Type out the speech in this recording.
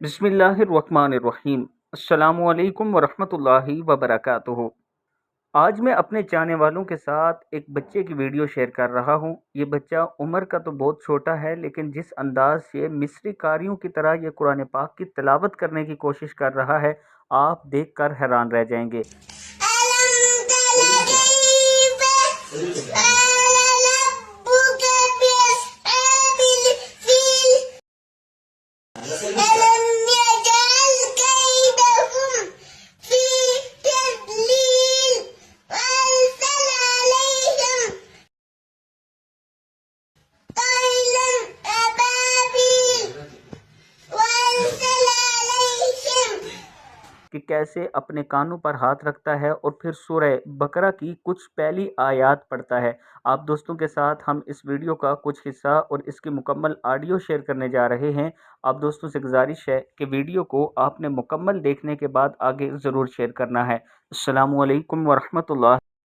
बिस्मिल्लाहिर्रहमानिर्रहीम। अस्सलामुअलैकुम वरहमतुल्लाहि वबरकातुहू। आज मैं अपने चाहने वालों के साथ एक बच्चे की वीडियो शेयर कर रहा हूँ। ये बच्चा उम्र का तो बहुत छोटा है, लेकिन जिस अंदाज से मिस्री कारियों की तरह ये कुरान पाक की तिलावत करने की कोशिश कर रहा है, आप देखकर हैरान रह जाएंगे। कि कैसे अपने कानों पर हाथ रखता है और फिर सूरह बकरा की कुछ पहली आयत पढ़ता है। आप दोस्तों के साथ हम इस वीडियो का कुछ हिस्सा और इसकी मुकम्मल ऑडियो शेयर करने जा रहे हैं। आप दोस्तों से गुजारिश है कि वीडियो को आपने मुकम्मल देखने के बाद आगे ज़रूर शेयर करना है। अस्सलामु अलैकुम वरहमतुल्लाह।